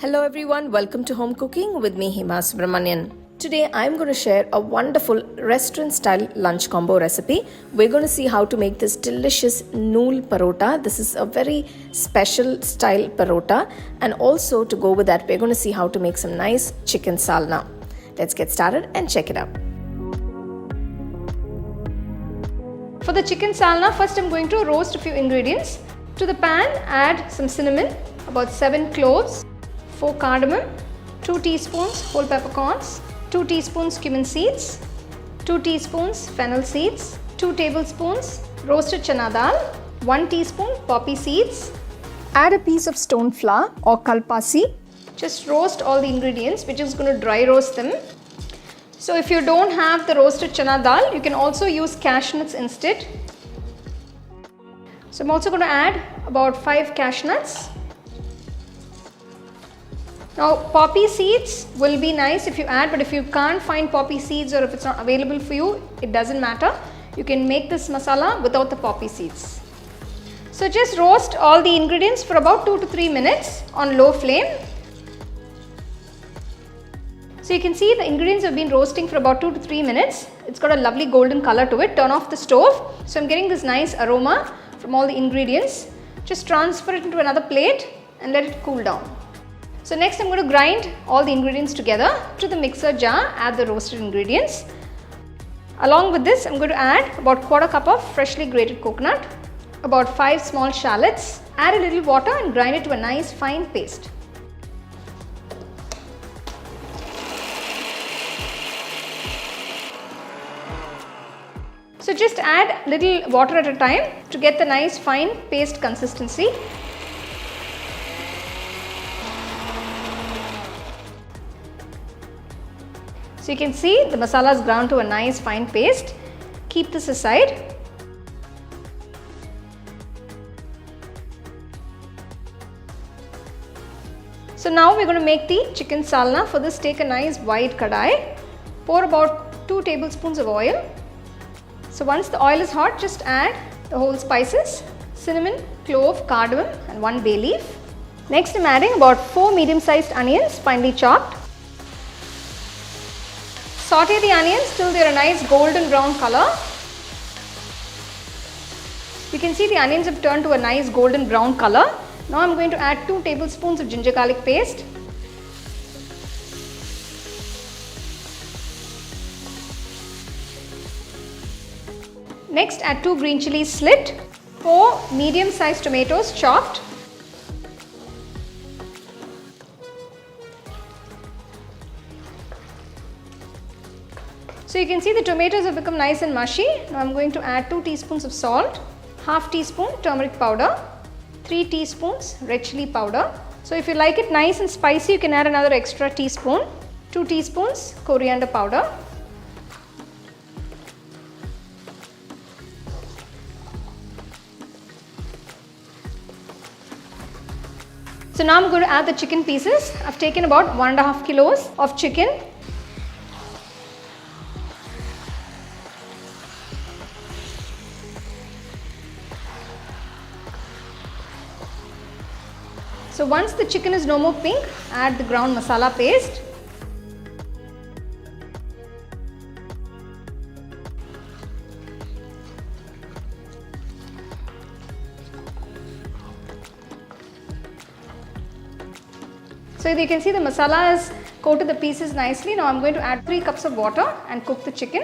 Hello everyone, welcome to Home Cooking with me Hima Subramanian. Today I'm going to share a wonderful restaurant style lunch combo recipe. We're going to see how to make this delicious Nool Parotta. This is a very special style parotta, and also to go with that we're going to see how to make some nice chicken salna. Let's get started and check it out. For the chicken salna, first I'm going to roast a few ingredients. To the pan add some cinnamon, about 7 cloves, 4 cardamom, 2 teaspoons whole peppercorns, 2 teaspoons cumin seeds, 2 teaspoons fennel seeds, 2 tablespoons roasted chana dal, 1 teaspoon poppy seeds. Add a piece of stone flour or kalpasi. Just roast all the ingredients. We're just going to dry roast them. So if you don't have the roasted chana dal, you can also use cashew nuts instead. So I'm also going to add about 5 cashew nuts. Now poppy seeds will be nice if you add, but if you can't find poppy seeds or if it's not available for you, it doesn't matter. You can make this masala without the poppy seeds. So just roast all the ingredients for about 2 to 3 minutes on low flame. So you can see the ingredients have been roasting for about 2 to 3 minutes. It's got a lovely golden color to it. Turn off the stove. So I'm getting this nice aroma from all the ingredients. Just transfer it into another plate and let it cool down. So next I'm going to grind all the ingredients together. To the mixer jar, add the roasted ingredients. Along with this, I'm going to add about 1/4 cup of freshly grated coconut, about 5 small shallots. Add a little water and grind it to a nice fine paste. So just add little water at a time to get the nice fine paste consistency. So you can see the masala is ground to a nice fine paste. Keep this aside. So now we're going to make the chicken salna. For this, take a nice wide kadai. Pour about 2 tablespoons of oil. So once the oil is hot, just add the whole spices, cinnamon, clove, cardamom and 1 bay leaf. Next I'm adding about 4 medium-sized onions, finely chopped. Saute the onions till they are a nice golden brown color. You can see the onions have turned to a nice golden brown color. Now I'm going to add 2 tablespoons of ginger garlic paste. Next add 2 green chilies slit, 4 medium-sized tomatoes chopped. So you can see the tomatoes have become nice and mushy. Now I'm going to add 2 teaspoons of salt, half teaspoon turmeric powder, 3 teaspoons red chili powder. So if you like it nice and spicy, you can add another extra teaspoon, 2 teaspoons coriander powder. So now I'm going to add the chicken pieces. I've taken about 1.5 kilos of chicken. So once the chicken is no more pink, add the ground masala paste. So you can see the masala has coated the pieces nicely. Now I'm going to add 3 cups of water and cook the chicken.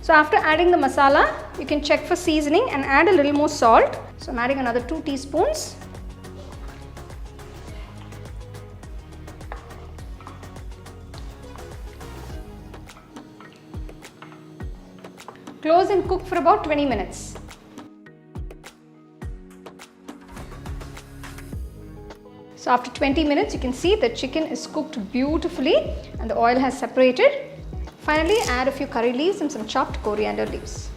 So after adding the masala, you can check for seasoning and add a little more salt. So I'm adding another 2 teaspoons. Close and cook for about 20 minutes. So after 20 minutes, you can see the chicken is cooked beautifully and the oil has separated. Finally, add a few curry leaves and some chopped coriander leaves.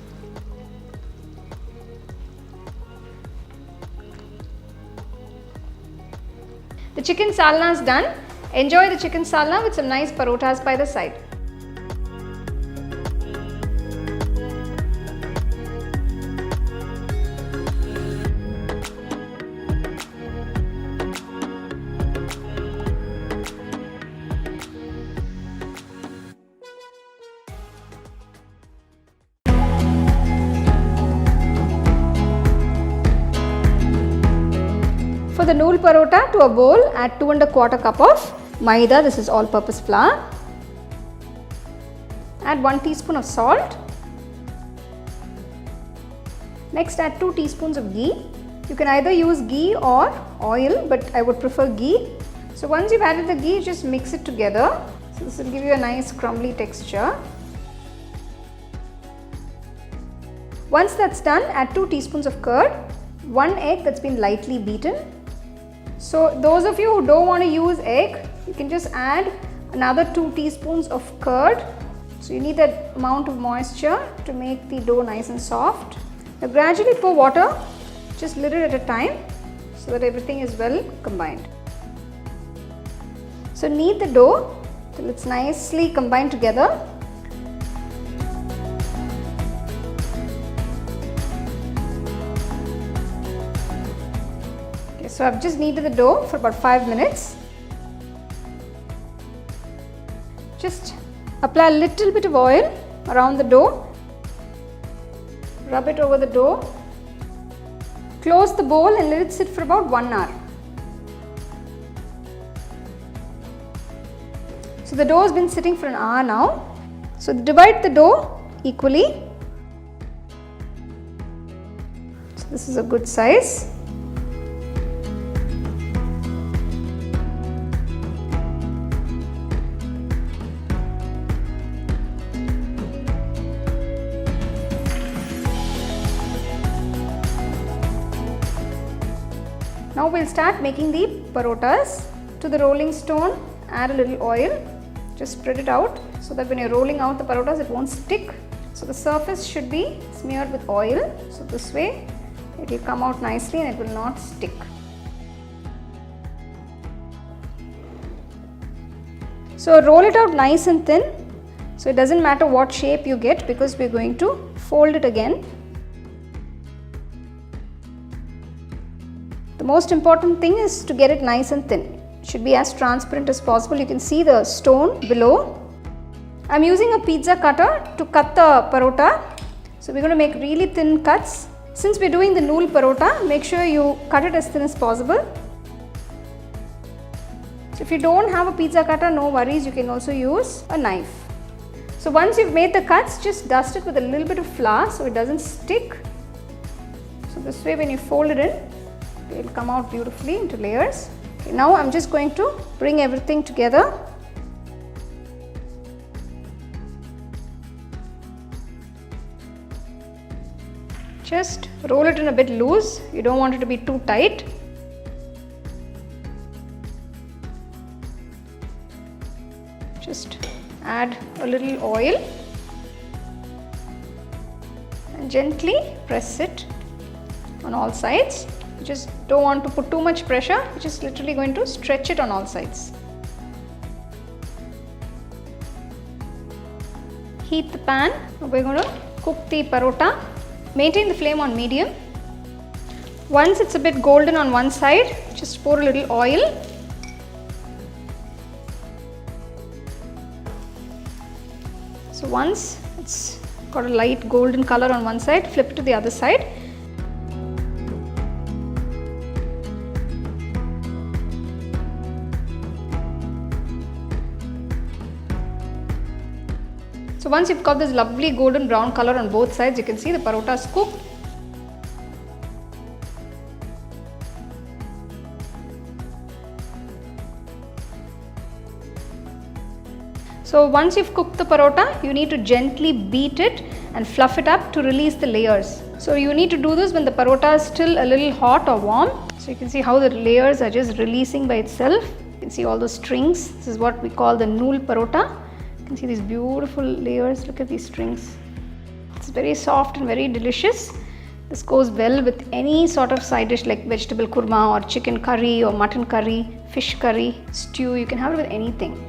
The chicken salna is done. Enjoy the chicken salna with some nice parottas by the side. the Nool Parotta to a bowl, add 2 1/4 cup of Maida, this is all-purpose flour. Add 1 teaspoon of salt. Next add 2 teaspoons of ghee. You can either use ghee or oil, but I would prefer ghee. So once you've added the ghee, just mix it together. So this will give you a nice crumbly texture. Once that's done, add 2 teaspoons of curd, 1 egg that's been lightly beaten. So those of you who don't want to use egg, you can just add another 2 teaspoons of curd. So you need that amount of moisture to make the dough nice and soft. Now gradually pour water, just a little at a time, so that everything is well combined. So knead the dough till it's nicely combined together. Okay, so I've just kneaded the dough for about 5 minutes. Just apply a little bit of oil around the dough. Rub it over the dough. Close the bowl and let it sit for about 1 hour. So the dough has been sitting for an hour now. So divide the dough equally. So this is a good size. Now we'll start making the parottas. To the rolling stone, add a little oil. Just spread it out so that when you're rolling out the parottas, it won't stick. So the surface should be smeared with oil. So this way, it will come out nicely and it will not stick. So roll it out nice and thin. So it doesn't matter what shape you get because we're going to fold it again. The most important thing is to get it nice and thin. It should be as transparent as possible. You can see the stone below. I'm using a pizza cutter to cut the parotta. So we're going to make really thin cuts. Since we're doing the Nool Parotta, make sure you cut it as thin as possible. So if you don't have a pizza cutter, no worries, you can also use a knife. So once you've made the cuts, just dust it with a little bit of flour so it doesn't stick. So this way when you fold it in, it will come out beautifully into layers. Okay, now I'm just going to bring everything together. Just roll it in a bit loose. You don't want it to be too tight. Just add a little oil and gently press it on all sides. You just don't want to put too much pressure, you're just literally going to stretch it on all sides. Heat the pan. We're going to cook the parotta. Maintain the flame on medium. Once it's a bit golden on one side, just pour a little oil. So once it's got a light golden color on one side, flip it to the other side. So once you've got this lovely golden brown color on both sides, you can see the parotta is cooked. So once you've cooked the parotta, you need to gently beat it and fluff it up to release the layers. So you need to do this when the parotta is still a little hot or warm. So you can see how the layers are just releasing by itself. You can see all the strings. This is what we call the Nool Parotta. You can see these beautiful layers. Look at these strings. It's very soft and very delicious. This goes well with any sort of side dish like vegetable kurma or chicken curry or mutton curry, fish curry, stew. You can have it with anything.